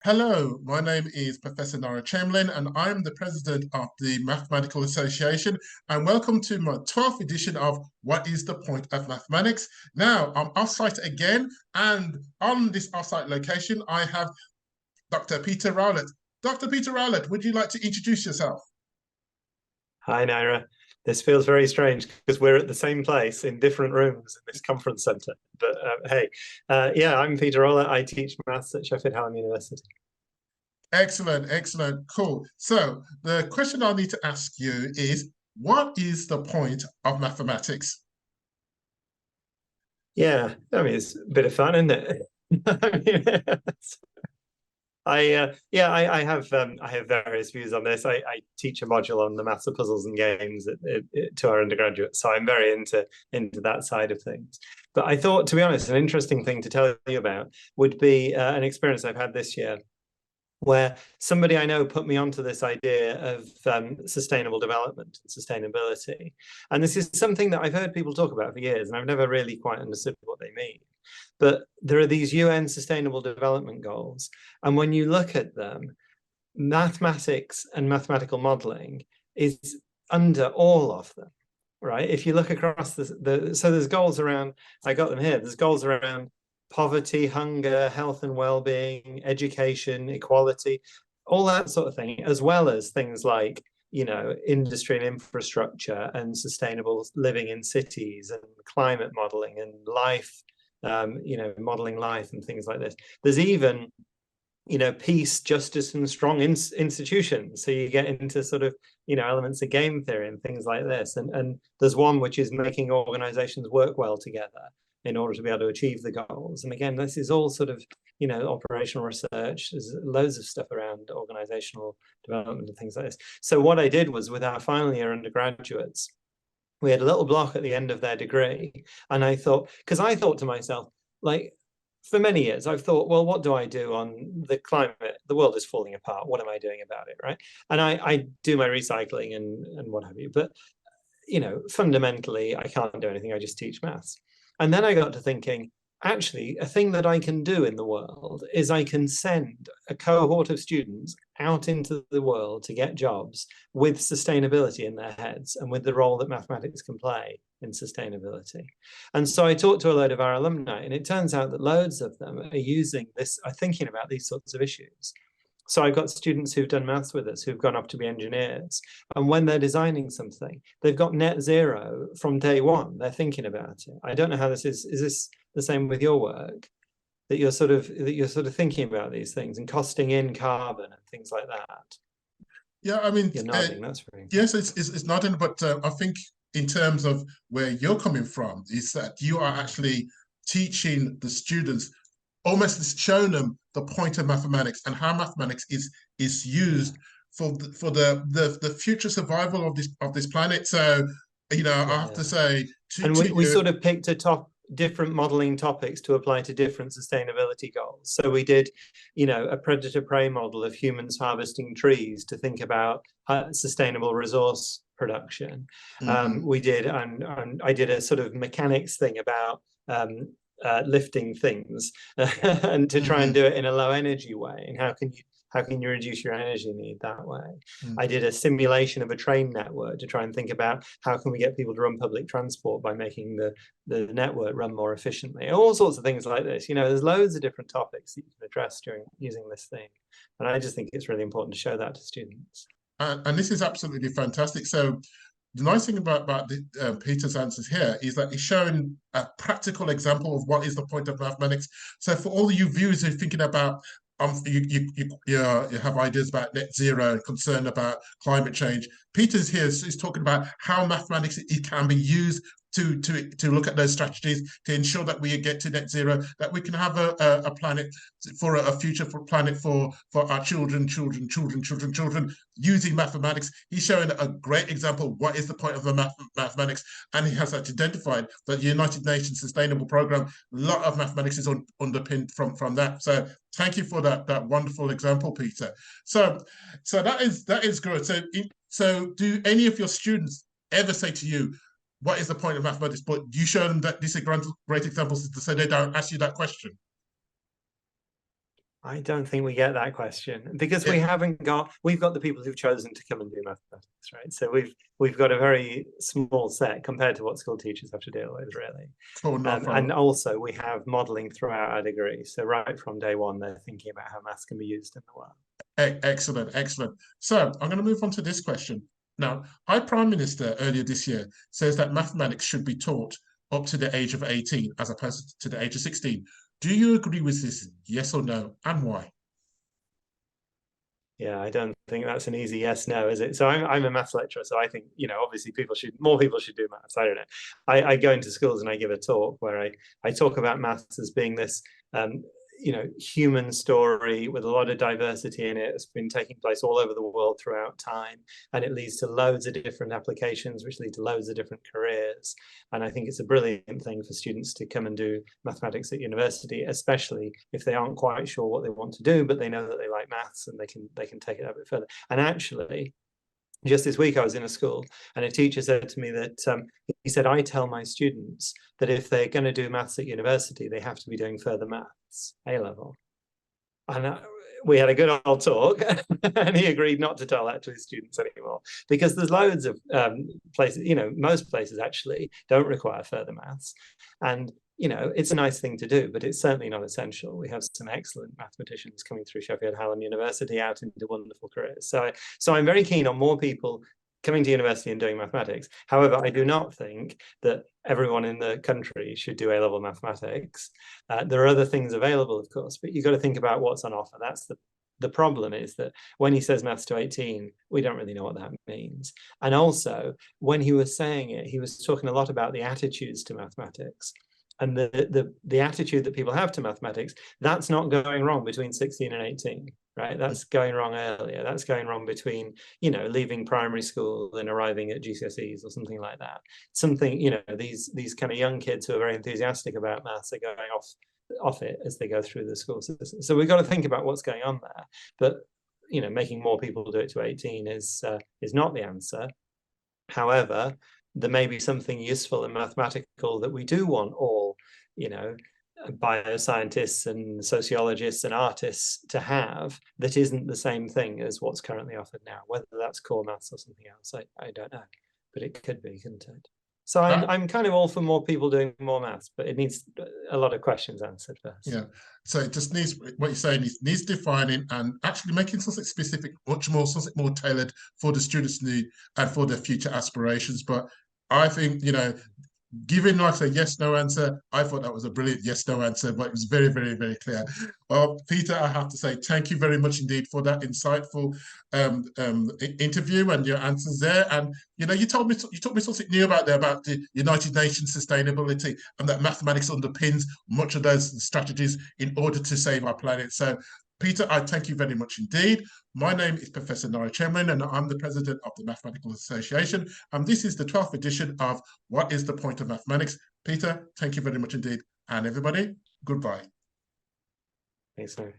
Hello, my name is Professor Nira Chamberlain, and I'm the president of the Mathematical Association. And welcome to my 12th edition of What is the Point of Mathematics? Now, I'm off-site again, and on this off-site location, I have Dr. Peter Rowlett. Dr. Peter Rowlett, would you like to introduce yourself? Hi, Nira. This feels very strange because we're at the same place in different rooms in this conference centre. But hey, yeah, I'm Peter Rowlett. I teach maths at Sheffield Hallam University. Excellent, excellent, cool. So the question I need to ask you is, what is the point of mathematics? Yeah, I mean, it's a bit of fun, isn't it? I have various views on this. I teach a module on the maths of puzzles and games to our undergraduates, so I'm very into that side of things. But I thought, to be honest, an interesting thing to tell you about would be an experience I've had this year, where somebody I know put me onto this idea of sustainable development and sustainability. And this is something that I've heard people talk about for years, and I've never really quite understood what they mean. But there are these UN Sustainable Development Goals. And when you look at them, mathematics and mathematical modeling is under all of them, right? If you look across so there's goals around, I got them here, there's goals around poverty, hunger, health and well-being, education, equality, all that sort of thing, as well as things like, you know, industry and infrastructure and sustainable living in cities and climate modeling and life, you know, modeling life and things like this. There's even, you know, peace, justice and strong institutions. So you get into sort of, you know, elements of game theory and things like this. And there's one which is making organizations work well together in order to be able to achieve the goals. And again, this is all sort of, you know, operational research. There's loads of stuff around organizational development and things like this. So what I did was, with our final year undergraduates, we had a little block at the end of their degree. And I thought, because I thought to myself, like, for many years, I've thought, well, what do I do on the climate? The world is falling apart. What am I doing about it, right? And I do my recycling and what have you. But, you know, fundamentally, I can't do anything. I just teach maths. And then I got to thinking, actually, a thing that I can do in the world is I can send a cohort of students out into the world to get jobs with sustainability in their heads and with the role that mathematics can play in sustainability. And so I talked to a load of our alumni, and it turns out that loads of them are using this, are thinking about these sorts of issues. So I've got students who've done maths with us, who've gone up to be engineers. And when they're designing something, they've got net zero from day one. They're thinking about it. I don't know how this is. Is this the same with your work? That you're sort of thinking about these things and costing in carbon and things like that? Yeah, I mean, you're nodding. That's very yes, it's nodding, but I think in terms of where you're coming from, is that you are actually teaching the students, almost showing them the point of mathematics and how mathematics is used for the future survival of this planet. So, you know, I have to say, and we sort of picked a top different modeling topics to apply to different sustainability goals. So we did, you know, a predator-prey model of humans harvesting trees to think about sustainable resource production. We did, and I did a sort of mechanics thing about lifting things and to try and do it in a low energy way. And how can you reduce your energy need that way? I did a simulation of a train network to try and think about how can we get people to run public transport by making the network run more efficiently. All sorts of things like this. You know, there's loads of different topics that you can address during using this thing. And I just think it's really important to show that to students. And this is absolutely fantastic. So the nice thing about Peter's answers here is that he's showing a practical example of what is the point of mathematics. So for all you viewers who are thinking about, you have ideas about net zero and concern about climate change, Peter's here is talking about how mathematics it can be used to look at those strategies to ensure that we get to net zero, that we can have a planet for a future planet for our children using mathematics. He's showing a great example of what is the point of the mathematics, and he has identified that the United Nations Sustainable Programme, a lot of mathematics is underpinned from that. So thank you for that wonderful example, Peter. So that is good. So do any of your students ever say to you, what is the point of mathematics? But you show them that these are great examples to say they don't ask you that question. I don't think we get that question because we've got the people who've chosen to come and do mathematics, right? So we've got a very small set compared to what school teachers have to deal with, really. And also we have modeling throughout our degree. So right from day one, they're thinking about how maths can be used in the world. Excellent, excellent. So I'm going to move on to this question. Now, our Prime Minister earlier this year says that mathematics should be taught up to the age of 18 as opposed to the age of 16. Do you agree with this? Yes or no, and why? Yeah, I don't think that's an easy yes, no, is it? So I'm a maths lecturer, so I think, obviously more people should do maths. I don't know. I go into schools and I give a talk where I talk about maths as being this human story with a lot of diversity in it. It's been taking place all over the world throughout time, and it leads to loads of different applications, which lead to loads of different careers. And I think it's a brilliant thing for students to come and do mathematics at university, especially if they aren't quite sure what they want to do, but they know that they like maths and they can take it a bit further. And actually, just this week, I was in a school and a teacher said to me that he said, I tell my students that if they're going to do maths at university, they have to be doing further maths, A-level. And we had a good old talk and he agreed not to tell that to his students anymore because there's loads of places, most places actually don't require further maths. And it's a nice thing to do, but it's certainly not essential. We have some excellent mathematicians coming through Sheffield Hallam University out into wonderful careers. So I'm very keen on more people coming to university and doing mathematics. However, I do not think that everyone in the country should do A-level mathematics. There are other things available, of course, but you've got to think about what's on offer. That's the problem is that when he says maths to 18, we don't really know what that means. And also, when he was saying it, he was talking a lot about the attitudes to mathematics. And the attitude that people have to mathematics, that's not going wrong between 16 and 18, right? That's going wrong earlier. That's going wrong between, leaving primary school and arriving at GCSEs or something like that. Something, these kind of young kids who are very enthusiastic about maths are going off it as they go through the school system. So we've got to think about what's going on there. But, making more people do it to 18 is not the answer. However, there may be something useful and mathematical that we do want all, bioscientists and sociologists and artists to have that isn't the same thing as what's currently offered now. Whether that's core maths or something else, I don't know, but it could be, couldn't it? So I'm kind of all for more people doing more maths, but it needs a lot of questions answered first. Yeah. So it just needs, what you're saying is needs defining and actually making something specific, something more tailored for the students' need and for their future aspirations. But I think, giving like a yes/no answer, I thought that was a brilliant yes/no answer, but it was very, very, very clear. Well, Peter, I have to say thank you very much indeed for that insightful interview and your answers there. And you taught me something new about the United Nations sustainability and that mathematics underpins much of those strategies in order to save our planet. So, Peter, I thank you very much indeed. My name is Professor Nira Chamberlain, and I'm the president of the Mathematical Association. And this is the 12th edition of What is the Point of Mathematics? Peter, thank you very much indeed. And everybody, goodbye. Thanks, Nira.